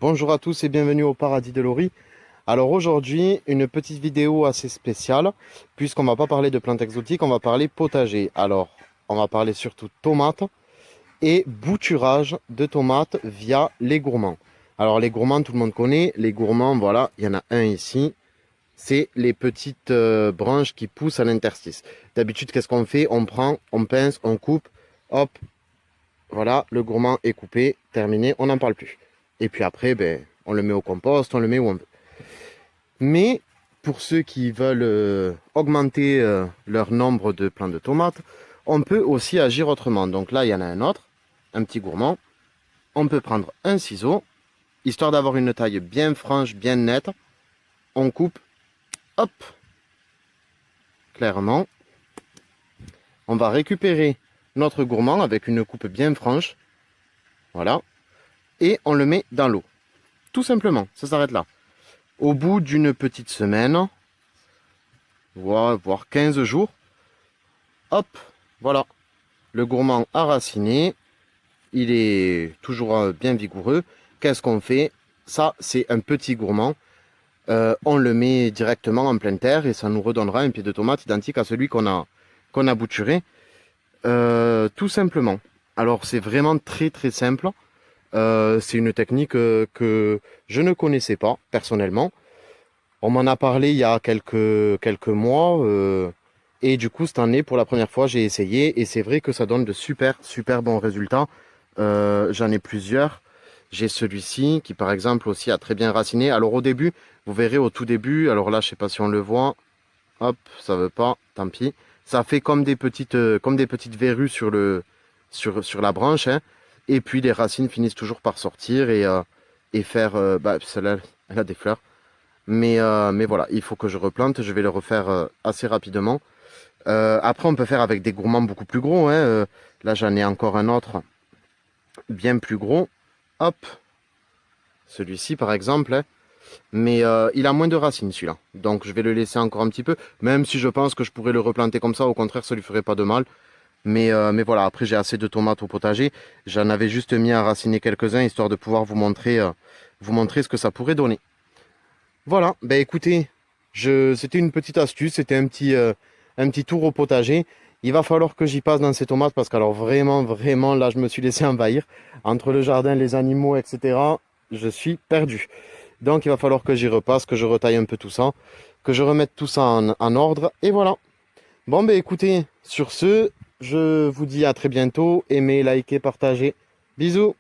Bonjour à tous et bienvenue au paradis de Laurie. Alors aujourd'hui, une petite vidéo assez spéciale, puisqu'on va pas parler de plantes exotiques, on va parler potager. Alors, on va parler surtout tomates et bouturage de tomates via les gourmands. Alors les gourmands, tout le monde connaît. Les gourmands, voilà, il y en a un ici. C'est les petites branches qui poussent à l'interstice. D'habitude, qu'est-ce qu'on fait? On prend, on pince, on coupe, hop, voilà, le gourmand est coupé, terminé, on n'en parle plus. Et puis après, ben, on le met au compost, on le met où on veut. Mais pour ceux qui veulent augmenter leur nombre de plants de tomates, on peut aussi agir autrement. Donc là, il y en a un autre, un petit gourmand. On peut prendre un ciseau, histoire d'avoir une taille bien franche, bien nette. On coupe, hop, clairement. On va récupérer notre gourmand avec une coupe bien franche. Voilà. Et on le met dans l'eau. Tout simplement, ça s'arrête là. Au bout d'une petite semaine, voire 15 jours, hop, voilà. Le gourmand a raciné, il est toujours bien vigoureux. Qu'est-ce qu'on fait? Ça, c'est un petit gourmand. On le met directement en pleine terre et ça nous redonnera un pied de tomate identique à celui qu'on a bouturé. Tout simplement. Alors, c'est vraiment très très simple. C'est une technique que je ne connaissais pas personnellement. On m'en a parlé il y a quelques mois et du coup cette année pour la première fois j'ai essayé et c'est vrai que ça donne de super bons résultats. J'en ai plusieurs. J'ai celui-ci qui par exemple aussi a très bien raciné. Alors au début, vous verrez au tout début, alors là je sais pas si on le voit, hop, ça veut pas, tant pis. Ça fait comme des petites verrues sur la branche, hein. Et puis les racines finissent toujours par sortir et faire, bah celle-là elle a des fleurs. Mais voilà, il faut que je replante. Je vais le refaire assez rapidement. Après, on peut faire avec des gourmands beaucoup plus gros, hein. Là, j'en ai encore un autre bien plus gros. Hop, celui-ci par exemple, hein. Mais il a moins de racines celui-là. Donc je vais le laisser encore un petit peu. Même si je pense que je pourrais le replanter comme ça. Au contraire, ça lui ferait pas de mal. Mais voilà, après j'ai assez de tomates au potager. J'en avais juste mis à raciner quelques-uns, histoire de pouvoir vous montrer ce que ça pourrait donner. Voilà, ben écoutez, c'était une petite astuce, c'était un petit tour au potager. Il va falloir que j'y passe dans ces tomates parce qu'alors vraiment, là, je me suis laissé envahir. Entre le jardin, les animaux, etc., je suis perdu. Donc, il va falloir que j'y repasse, que je retaille un peu tout ça, que je remette tout ça en ordre. Et voilà. Bon, ben écoutez, sur ce, je vous dis à très bientôt. Aimez, likez, partagez. Bisous.